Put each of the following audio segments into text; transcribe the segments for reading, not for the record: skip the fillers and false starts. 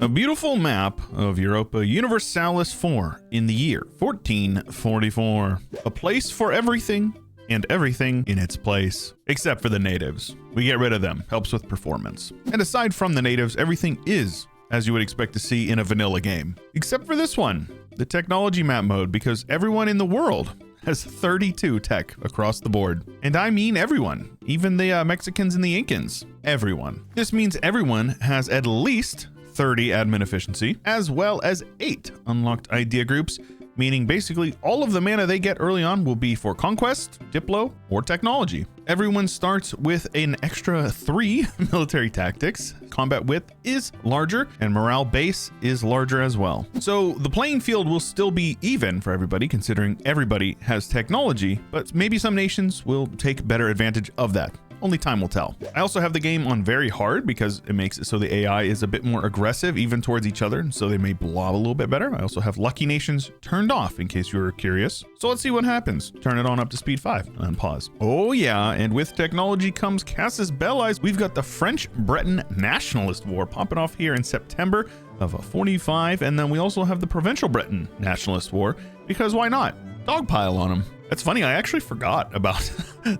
A beautiful map of Europa Universalis IV in the year 1444. A place for everything and everything in its place, except for the natives. We get rid of them, helps with performance. And aside from the natives, everything is as you would expect to see in a vanilla game. Except for this one, the technology map mode, because everyone in the world has 32 tech across the board. And I mean everyone, even the Mexicans and the Incans. Everyone. This means everyone has at least 30 admin efficiency, as well as 8 unlocked idea groups, meaning basically all of the mana they get early on will be for conquest, diplo, or technology. Everyone starts with an extra 3 military tactics. Combat width is larger and morale base is larger as well. So the playing field will still be even for everybody, considering everybody has technology, but maybe some nations will take better advantage of that. Only time will tell. I also have the game on very hard because it makes it so the AI is a bit more aggressive even towards each other, so they may blob a little bit better. I also have lucky nations turned off in case you were curious. So let's see what happens. Turn it on up to speed 5 and pause. Oh yeah, and with technology comes casus bellis. We've got the French-Breton nationalist war popping off here in September of 45, and then we also have the provincial Breton nationalist war, because why not? Dogpile on them. That's funny, I actually forgot about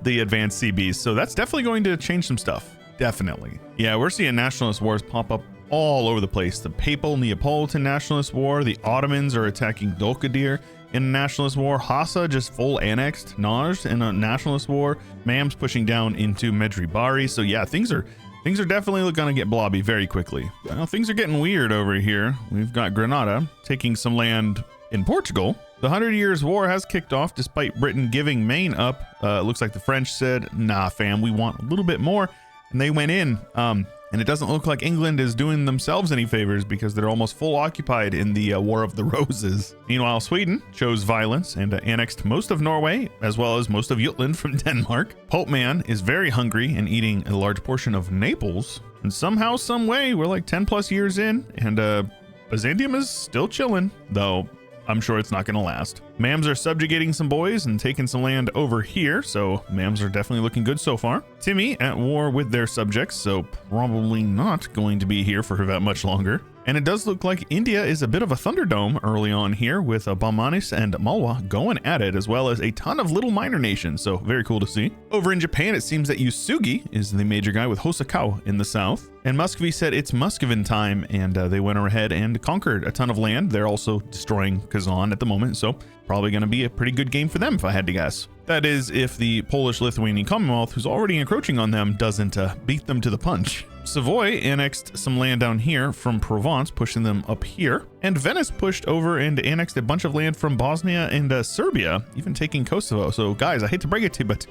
the advanced CBs, so that's definitely going to change some stuff. Definitely. Yeah, we're seeing nationalist wars pop up all over the place. The Papal Neapolitan nationalist war, the Ottomans are attacking Dolkadir in a nationalist war, Hassa just full annexed Najd in a nationalist war, Mams pushing down into Medjugorje. So yeah, things are definitely going to get blobby very quickly. Well, things are getting weird over here. We've got Granada taking some land in Portugal. The 100 Years' War has kicked off despite Britain giving Maine up. It looks like the French said, nah, fam, we want a little bit more. And they went in. And it doesn't look like England is doing themselves any favors because they're almost full occupied in the War of the Roses. Meanwhile, Sweden chose violence and annexed most of Norway, as well as most of Jutland from Denmark. Pope Man is very hungry and eating a large portion of Naples. And somehow, some way, we're like 10 plus years in, and Byzantium is still chilling, though I'm sure it's not going to last. Mams are subjugating some boys and taking some land over here, so Mams are definitely looking good so far. Timmy at war with their subjects, so probably not going to be here for that much longer. And it does look like India is a bit of a Thunderdome early on here, with Bahmanis and Malwa going at it, as well as a ton of little minor nations, so very cool to see. Over in Japan, it seems that Yusugi is the major guy with Hosokawa in the south. And Muscovy said it's Muscovin time, and they went ahead and conquered a ton of land. They're also destroying Kazan at the moment, so probably going to be a pretty good game for them if I had to guess. That is, if the Polish-Lithuanian Commonwealth, who's already encroaching on them, doesn't beat them to the punch. Savoy annexed some land down here from Provence, pushing them up here. And Venice pushed over and annexed a bunch of land from Bosnia and Serbia, even taking Kosovo. So guys, I hate to break it to you, but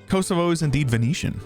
Kosovo is indeed Venetian.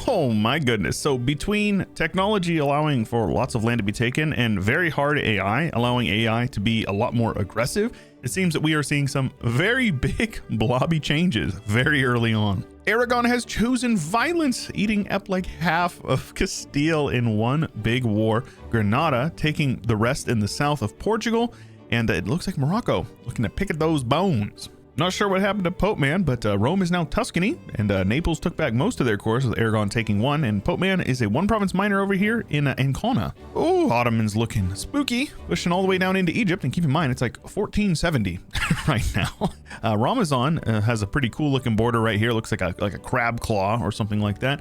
Oh my goodness. So between technology allowing for lots of land to be taken and very hard AI allowing AI to be a lot more aggressive, it seems that we are seeing some very big blobby changes very early on. Aragon has chosen violence, eating up like half of Castile in one big war. Granada taking the rest in the south of Portugal, and it looks like Morocco looking to pick at those bones. Not sure what happened to Pope Man, but Rome is now Tuscany, and Naples took back most of their cores with Aragon taking one, and Pope Man is a one province minor over here in Ancona. Oh, Ottomans looking spooky, pushing all the way down into Egypt, and keep in mind, it's like 1470 right now. Ramazan has a pretty cool looking border right here, looks like a crab claw or something like that.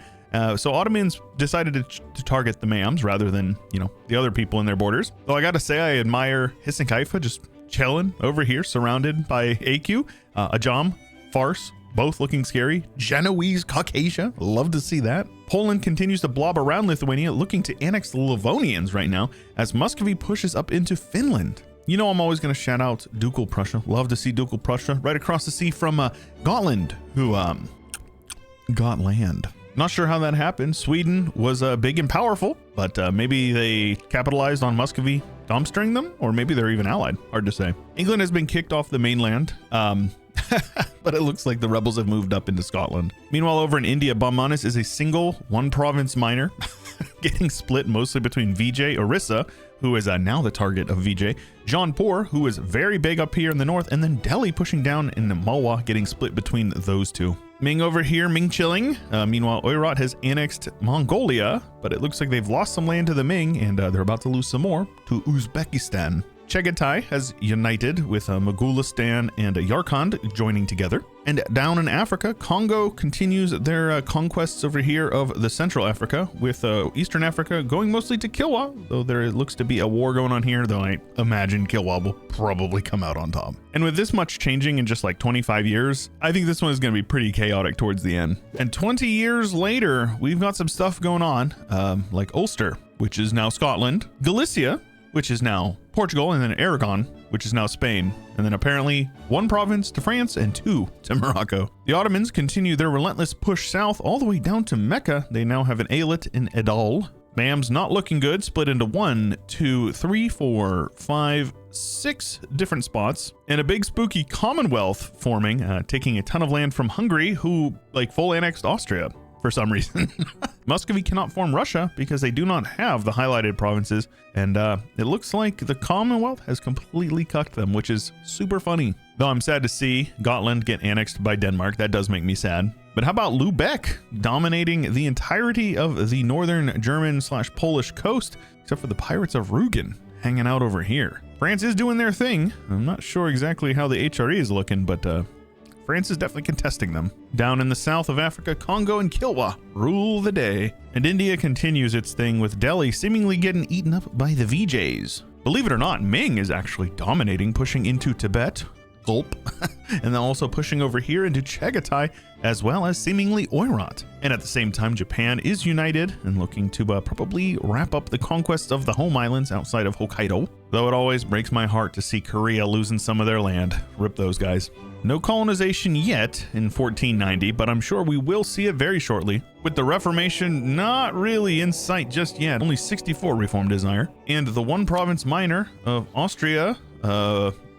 So Ottomans decided to target the Mams rather than, the other people in their borders. Though I gotta say, I admire Hissen Kaifa just chilling over here, surrounded by AQ, Ajam, Fars, both looking scary. Genoese Caucasia, love to see that. Poland continues to blob around Lithuania, looking to annex the Livonians right now, as Muscovy pushes up into Finland. I'm always going to shout out Ducal Prussia. Love to see Ducal Prussia right across the sea from Gotland, who got land. Not sure how that happened. Sweden was big and powerful, but maybe they capitalized on Muscovy dumpstering them, or maybe they're even allied. Hard to say. England has been kicked off the mainland, but it looks like the rebels have moved up into Scotland. Meanwhile, over in India, Bahmanis is a single one province minor, getting split mostly between Vijay, Orissa, who is now the target of VJ, Jaunpur, who is very big up here in the north, and then Delhi pushing down in Malwa, getting split between those two. Ming over here, Ming chilling. Meanwhile, Oirat has annexed Mongolia, but it looks like they've lost some land to the Ming, and they're about to lose some more to Uzbekistan. Chagatai has united with Mogulistan and Yarkand joining together. And down in Africa, Congo continues their conquests over here of the Central Africa, with Eastern Africa going mostly to Kilwa, though there looks to be a war going on here, though I imagine Kilwa will probably come out on top. And with this much changing in just like 25 years, I think this one is going to be pretty chaotic towards the end. And 20 years later, we've got some stuff going on, like Ulster, which is now Scotland, Galicia, which is now Portugal, and then Aragon, which is now Spain, and then apparently one province to France and two to Morocco. The Ottomans continue their relentless push south all the way down to Mecca. They now have an eyalet in Edal. Bam's not looking good, split into 1, 2, 3, 4, 5, 6 different spots, and a big spooky Commonwealth forming, taking a ton of land from Hungary, who like full annexed Austria for some reason. Muscovy cannot form Russia because they do not have the highlighted provinces, and it looks like the Commonwealth has completely cucked them, which is super funny. Though I'm sad to see Gotland get annexed by Denmark. That does make me sad. But how about Lubeck dominating the entirety of the northern German/Polish coast, except for the pirates of Rügen hanging out over here. France is doing their thing. I'm not sure exactly how the HRE is looking, but France is definitely contesting them. Down in the south of Africa, Congo and Kilwa rule the day. And India continues its thing, with Delhi seemingly getting eaten up by the VJs. Believe it or not, Ming is actually dominating, pushing into Tibet, gulp, and then also pushing over here into Chagatai, as well as seemingly Oirat. And at the same time, Japan is united and looking to probably wrap up the conquest of the home islands outside of Hokkaido. Though it always breaks my heart to see Korea losing some of their land. Rip those guys. No colonization yet in 1490, but I'm sure we will see it very shortly. With the Reformation not really in sight just yet, only 64 reform desire. And the one province minor of Austria,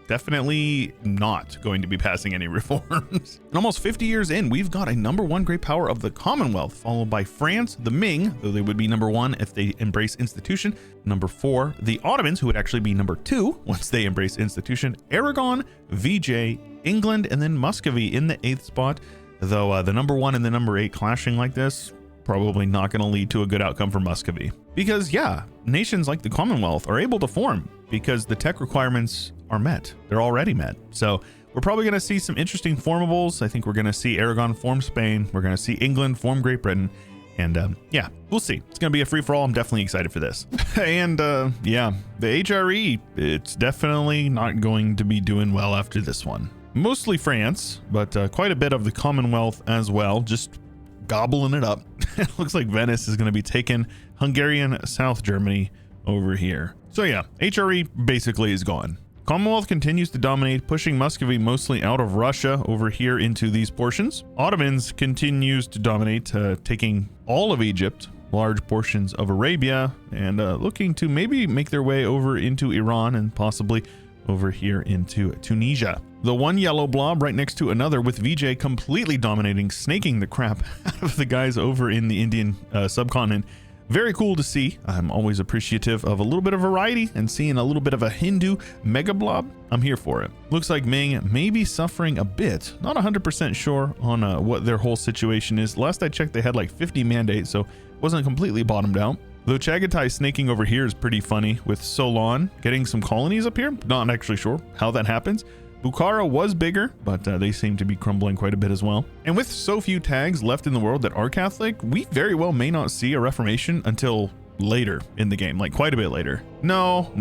definitely not going to be passing any reforms. And almost 50 years in, we've got a #1 great power of the Commonwealth, followed by France, the Ming, though they would be #1 if they embrace institution. #4, the Ottomans, who would actually be #2 once they embrace institution. Aragon, VJ, England, and then Muscovy in the 8th spot. Though the #1 and the #8 clashing like this, probably not going to lead to a good outcome for Muscovy. Because yeah, nations like the Commonwealth are able to form because the tech requirements are met. They're already met. So we're probably going to see some interesting formables. I think we're going to see Aragon form Spain. We're going to see England form Great Britain. And yeah, we'll see. It's going to be a free-for-all. I'm definitely excited for this. And yeah, the HRE, it's definitely not going to be doing well after this one. Mostly France, but quite a bit of the Commonwealth as well, just gobbling it up. It looks like Venice is going to be taking Hungarian South Germany over here. So yeah, HRE basically is gone. Commonwealth continues to dominate, pushing Muscovy mostly out of Russia over here into these portions. Ottomans continues to dominate, taking all of Egypt, large portions of Arabia, and looking to maybe make their way over into Iran and possibly over here into Tunisia. The one yellow blob right next to another, with VJ completely dominating, snaking the crap out of the guys over in the Indian subcontinent. Very cool to see. I'm always appreciative of a little bit of variety, and seeing a little bit of a Hindu mega blob, I'm here for it. Looks like Ming may be suffering a bit. Not 100% sure on what their whole situation is. Last I checked, they had like 50 mandates, so wasn't completely bottomed out. Though Chagatai snaking over here is pretty funny, with Solon getting some colonies up here. Not actually sure how that happens. Bukhara was bigger, but they seem to be crumbling quite a bit as well. And with so few tags left in the world that are Catholic, we very well may not see a Reformation until later in the game, like quite a bit later. No.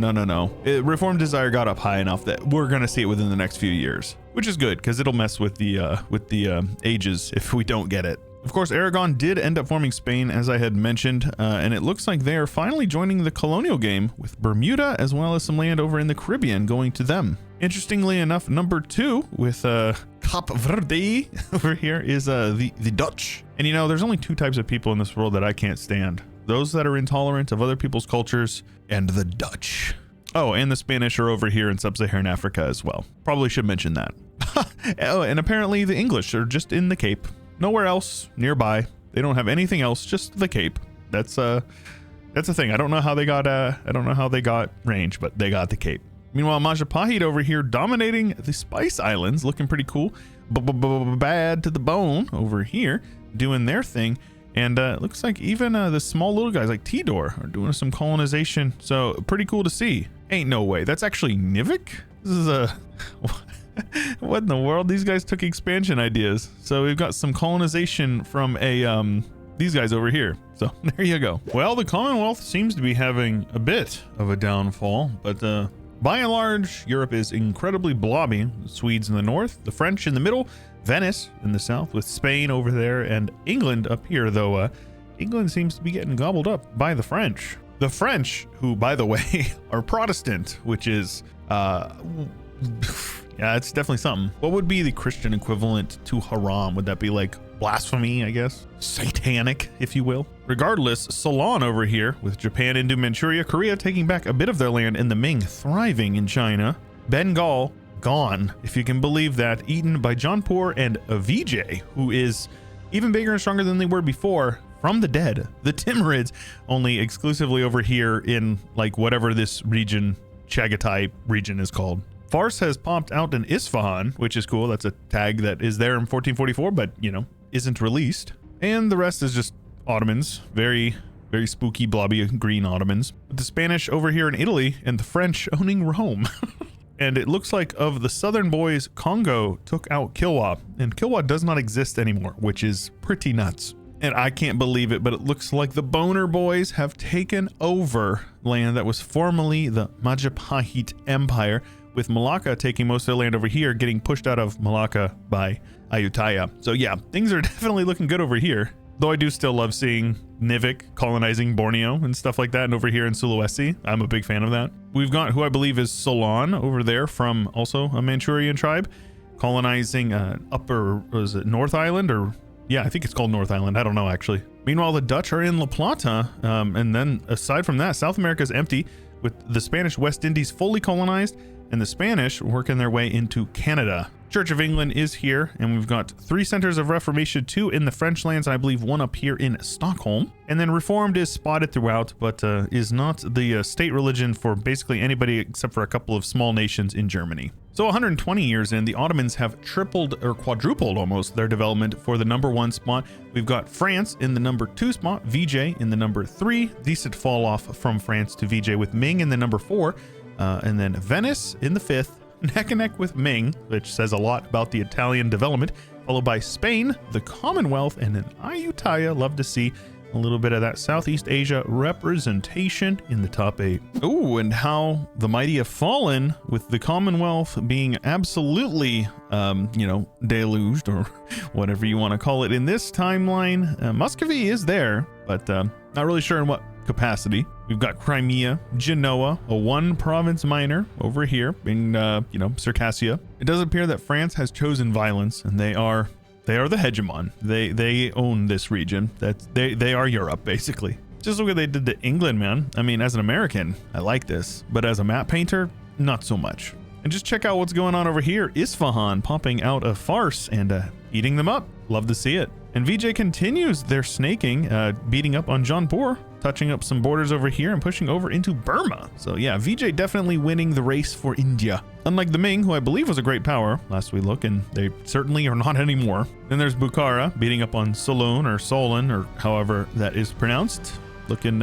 Reform desire got up high enough that we're going to see it within the next few years, which is good because it'll mess with the ages if we don't get it. Of course, Aragon did end up forming Spain, as I had mentioned, and it looks like they are finally joining the colonial game, with Bermuda as well as some land over in the Caribbean going to them. Interestingly enough, #2 with Cap Verde over here is the Dutch. And you know, there's only 2 types of people in this world that I can't stand. Those that are intolerant of other people's cultures, and the Dutch. Oh, and the Spanish are over here in sub-Saharan Africa as well. Probably should mention that. Oh, and apparently the English are just in the Cape. Nowhere else nearby. They don't have anything else, just the Cape. That's That's the thing. I don't know how they got range, but they got the Cape. Meanwhile, Majapahit over here dominating the Spice Islands, looking pretty cool. Bad to the bone over here, doing their thing. And it looks like even the small little guys like Tidor are doing some colonization. So pretty cool to see. Ain't no way. That's actually Nivik? This is a... What in the world? These guys took expansion ideas. So we've got some colonization from these guys over here. So there you go. Well, the Commonwealth seems to be having a bit of a downfall, but by and large, Europe is incredibly blobby. The Swedes in the north, the French in the middle, Venice in the south, with Spain over there, and England up here, though England seems to be getting gobbled up by the French. The French, who, by the way, are Protestant, which is, yeah, it's definitely something. What would be the Christian equivalent to haram? Would that be like blasphemy, I guess? Satanic, if you will. Regardless, Ceylon over here, with Japan into Manchuria, Korea taking back a bit of their land, and the Ming thriving in China. Bengal gone, if you can believe that, eaten by Jaunpur and Vijay, who is even bigger and stronger than they were before, from the dead. The Timurids, only exclusively over here in like whatever this region, Chagatai region, is called. Fars has popped out in Isfahan, which is cool. That's a tag that is there in 1444, but, you know, isn't released. And the rest is just Ottomans. Very, very spooky, blobby, green Ottomans. With the Spanish over here in Italy and the French owning Rome. And it looks like of the southern boys, Congo took out Kilwa. And Kilwa does not exist anymore, which is pretty nuts. And I can't believe it, but it looks like the Boner boys have taken over land that was formerly the Majapahit Empire, with Malacca taking most of their land over here, getting pushed out of Malacca by Ayutthaya. So yeah, things are definitely looking good over here. Though I do still love seeing Nivik colonizing Borneo and stuff like that, and over here in Sulawesi. I'm a big fan of that. We've got who I believe is Ceylon over there, from also a Manchurian tribe, colonizing was it North Island, or yeah, I think it's called North Island. I don't know, actually. Meanwhile, the Dutch are in La Plata. And then aside from that, South America is empty, with the Spanish West Indies fully colonized, and the Spanish working their way into Canada. Church of England is here, and we've got 3 centers of Reformation, 2 in the French lands, and I believe 1 up here in Stockholm. And then Reformed is spotted throughout, but is not the state religion for basically anybody except for a couple of small nations in Germany. So 120 years in, the Ottomans have tripled or quadrupled almost their development for the #1 spot. We've got France in the #2 spot, Vijay in the #3, decent fall off from France to Vijay, with Ming in the #4, and then Venice in the 5th, neck and neck with Ming, which says a lot about the Italian development, followed by Spain, the Commonwealth, and then Ayutthaya. Love to see a little bit of that Southeast Asia representation in the top 8. Ooh, and how the mighty have fallen, with the Commonwealth being absolutely, you know, deluged, or whatever you want to call it in this timeline. Muscovy is there, but not really sure in what capacity. We've got Crimea, Genoa, a 1-province minor over here in, you know, Circassia. It does appear that France has chosen violence, and they are the hegemon. They own this region. They are Europe, basically. Just look what they did to England, man. I mean, as an American, I like this, but as a map painter, not so much. And just check out what's going on over here. Isfahan popping out a farce and eating them up. Love to see it. And Vijay continues their snaking, beating up on Jaunpur, touching up some borders over here and pushing over into Burma. So yeah, Vijay definitely winning the race for India. Unlike the Ming, who I believe was a great power last we look, and they certainly are not anymore. Then there's Bukhara beating up on Solon, or Solon, or however that is pronounced, looking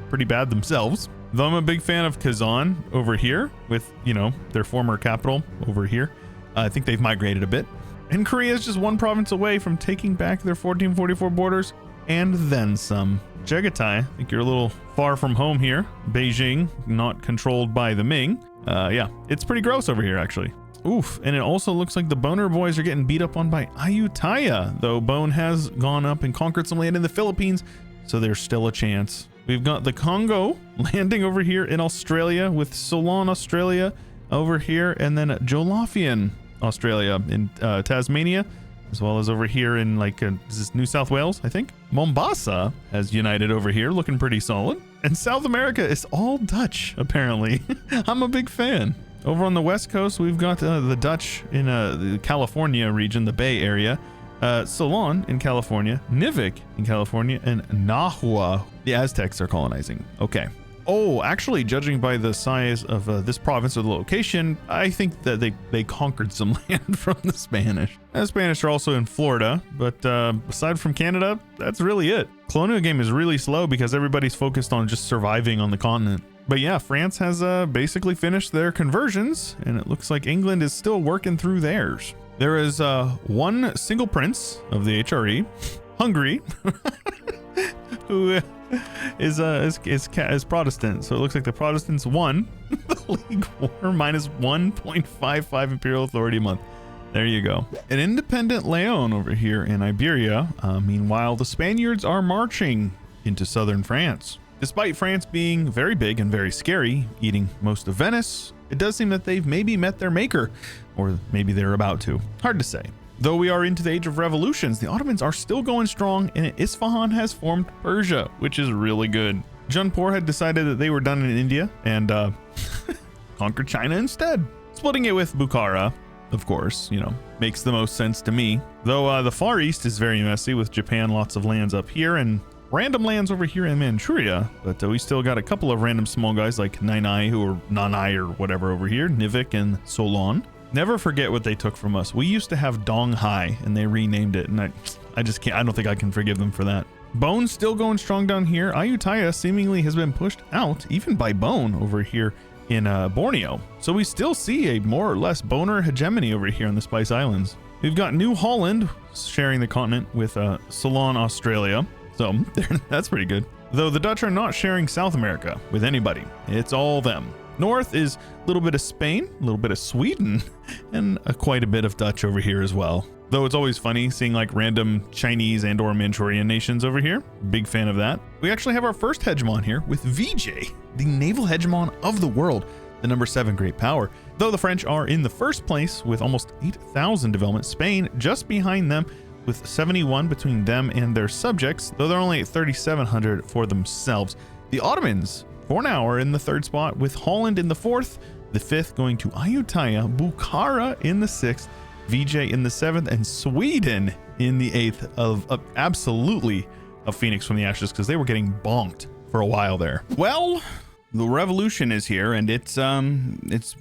pretty bad themselves. Though I'm a big fan of Kazan over here, with, you know, their former capital over here. I think they've migrated a bit. And Korea is just 1 province away from taking back their 1444 borders, and then some. Chagatai, I think you're a little far from home here. Beijing, not controlled by the Ming. Yeah, it's pretty gross over here, actually. Oof, and it also looks like the Boner boys are getting beat up on by Ayutthaya, though Bone has gone up and conquered some land in the Philippines, so there's still a chance. We've got the Congo landing over here in Australia, with Ceylon, Australia over here, and then Jolofian, Australia in Tasmania, as well as over here in like is this New South Wales, I think. Mombasa has united over here, looking pretty solid. And South America is all Dutch, apparently. I'm a big fan. Over on the west coast, we've got the Dutch in the California region, the Bay Area, Ceylon in California, Nivik in California, and Nahua. The Aztecs are colonizing. Okay. Oh, actually, judging by the size of this province or the location, I think that they conquered some land from the Spanish. And the Spanish are also in Florida, but aside from Canada, that's really it. Colonial game is really slow because everybody's focused on just surviving on the continent. But yeah, France has basically finished their conversions, and it looks like England is still working through theirs. There is one single prince of the HRE, Hungary, who is Protestant. So it looks like the Protestants won the League War, minus 1.55 imperial authority a month. There you go. An independent Leon over here in Iberia. Meanwhile, the Spaniards are marching into southern France. Despite France being very big and very scary, eating most of Venice, it does seem that they've maybe met their maker, or maybe they're about to. Hard to say. Though we are into the age of revolutions, the Ottomans are still going strong, and Isfahan has formed Persia, which is really good. Jaunpur had decided that they were done in India and conquered China instead. Splitting it with Bukhara, of course, makes the most sense to me. Though the Far East is very messy with Japan, lots of lands up here, and random lands over here in Manchuria, but we still got a couple of random small guys like Nanai or whatever over here, Nivik and Solon. Never forget what they took from us. We used to have Donghai and they renamed it, and I just can't. I don't think I can forgive them for that. Bone's still going strong down here. Ayutthaya seemingly has been pushed out even by Bone over here in Borneo. So we still see a more or less boner hegemony over here on the Spice Islands. We've got New Holland sharing the continent with Ceylon, Australia. So that's pretty good. Though the Dutch are not sharing South America with anybody. It's all them. North is a little bit of Spain, a little bit of Sweden, and quite a bit of Dutch over here as well. Though it's always funny seeing like random Chinese and or Manchurian nations over here. Big fan of that. We actually have our first hegemon here with VJ, the naval hegemon of the world, the number 7 great power. Though the French are in the first place with almost 8,000 development, Spain just behind them with 71 between them and their subjects, though they're only at 3,700 for themselves. The Ottomans, for now, are in the 3rd spot, with Holland in the 4th, the 5th going to Ayutthaya, Bukhara in the 6th, VJ in the 7th, and Sweden in the 8th of absolutely a phoenix from the ashes, because they were getting bonked for a while there. Well, the revolution is here, and it's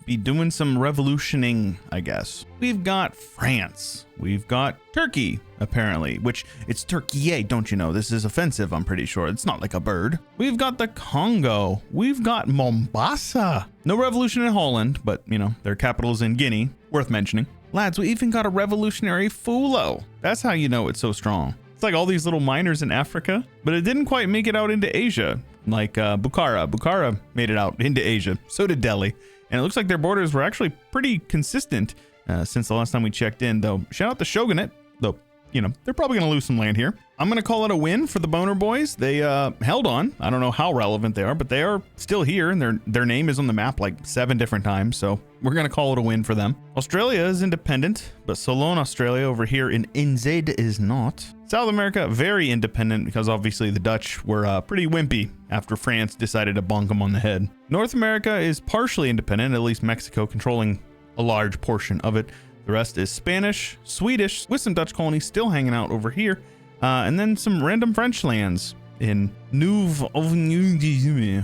be doing some revolutioning, I guess. We've got France. We've got Turkey, apparently, which it's Turkey, don't you know? This is offensive, I'm pretty sure. It's not like a bird. We've got the Congo. We've got Mombasa. No revolution in Holland, but, their capital is in Guinea. Worth mentioning. Lads, we even got a revolutionary Fulo. That's how you know it's so strong. It's like all these little miners in Africa, but it didn't quite make it out into Asia. Like Bukhara. Bukhara made it out into Asia. So did Delhi. And it looks like their borders were actually pretty consistent since the last time we checked in, though. Shout out the Shogunate, though, they're probably going to lose some land here. I'm going to call it a win for the Boner Boys. They held on. I don't know how relevant they are, but they are still here, and their name is on the map like 7 different times, so we're going to call it a win for them. Australia is independent, but Ceylon, Australia over here in NZ is not. South America, very independent, because obviously the Dutch were pretty wimpy after France decided to bonk them on the head. North America is partially independent, at least Mexico controlling a large portion of it. The rest is Spanish, Swedish, with some Dutch colonies still hanging out over here, and then some random French lands in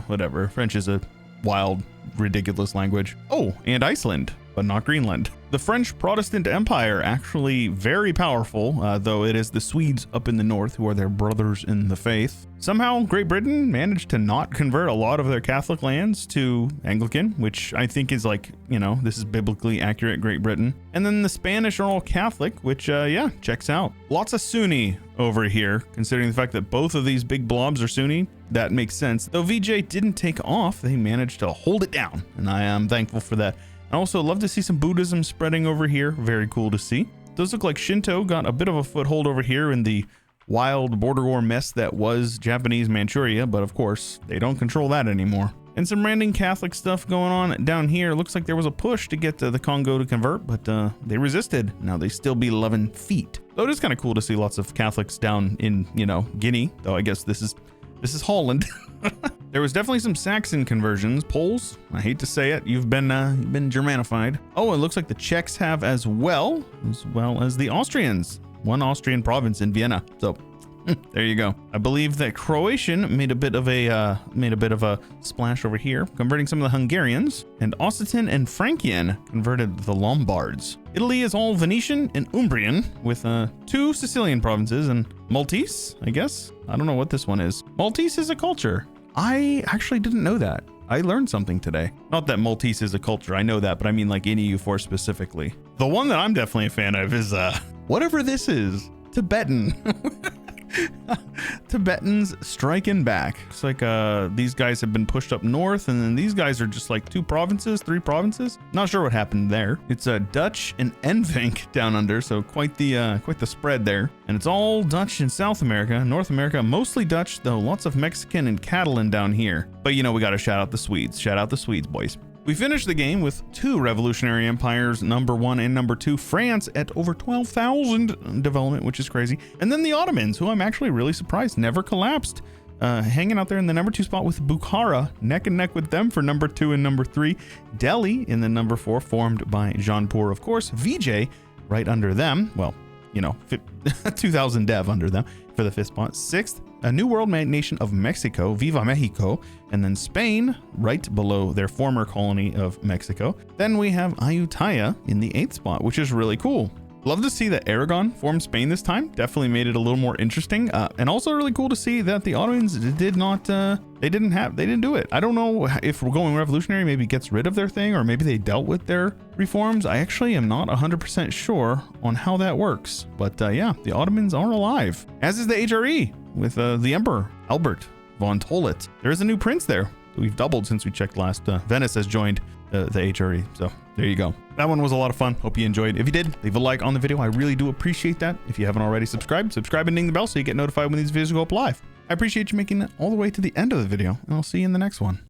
whatever. French is a wild, ridiculous language. Oh, and Iceland, but not Greenland. The French Protestant Empire, actually very powerful, though it is the Swedes up in the north who are their brothers in the faith. Somehow, Great Britain managed to not convert a lot of their Catholic lands to Anglican, which I think is like, this is biblically accurate Great Britain. And then the Spanish are all Catholic, which, yeah, checks out. Lots of Sunni over here, considering the fact that both of these big blobs are Sunni. That makes sense. Though VJ didn't take off, they managed to hold it down, and I am thankful for that. I also love to see some Buddhism spreading over here. Very cool to see. Does look like Shinto got a bit of a foothold over here in the wild border war mess that was Japanese Manchuria, but of course, they don't control that anymore. And some random Catholic stuff going on down here. Looks like there was a push to get the Congo to convert, but they resisted. Now they still be 11 feet. Though it is kind of cool to see lots of Catholics down in, Guinea, though I guess this is Holland. There was definitely some Saxon conversions. Poles, I hate to say it, you've been Germanified. Oh, it looks like the Czechs have as well as the Austrians. one Austrian province in Vienna. So there you go. I believe that Croatian made a bit of a splash over here, converting some of the Hungarians, and Occitan and Frankian converted the Lombards. Italy is all Venetian and Umbrian, with 2 Sicilian provinces and Maltese, I guess. I don't know what this one is. Maltese is a culture. I actually didn't know that. I learned something today. Not that Maltese is a culture, I know that, but I mean like in EU4 specifically. The one that I'm definitely a fan of is whatever this is, Tibetan. Tibetans striking back. It's like these guys have been pushed up north, and then these guys are just like 2 provinces, 3 provinces. Not sure what happened there. It's Dutch and Envink down under, so quite the spread there. And it's all Dutch in South America. North America mostly Dutch, though lots of Mexican and Catalan down here. But you know, we got to shout out the Swedes. Shout out the Swedes, boys. We finished the game with 2 revolutionary empires, number 1 and number 2, France at over 12,000 development, which is crazy. And then the Ottomans, who I'm actually really surprised never collapsed, hanging out there in the number 2 spot with Bukhara, neck and neck with them for number 2 and number 3. Delhi in the number 4, formed by Jaunpur, of course. Vijay right under them. Well, you know, 2,000 dev under them for the 5th spot. 6th, a new world nation of Mexico, Viva Mexico, and then Spain right below their former colony of Mexico. Then we have Ayutthaya in the 8th spot, which is really cool. Love to see that Aragon formed Spain this time. Definitely made it a little more interesting. And also really cool to see that the Ottomans did not, they didn't do it. I don't know if we're going revolutionary, maybe gets rid of their thing, or maybe they dealt with their reforms. I actually am not 100% sure on how that works. But yeah, the Ottomans are alive, as is the HRE with the Emperor, Albert von Tollet. There is a new prince there. We've doubled since we checked last. Venice has joined the HRE. So there you go. That one was a lot of fun. Hope you enjoyed. If you did, leave a like on the video. I really do appreciate that. If you haven't already subscribe and ding the bell so you get notified when these videos go up live. I appreciate you making it all the way to the end of the video, and I'll see you in the next one.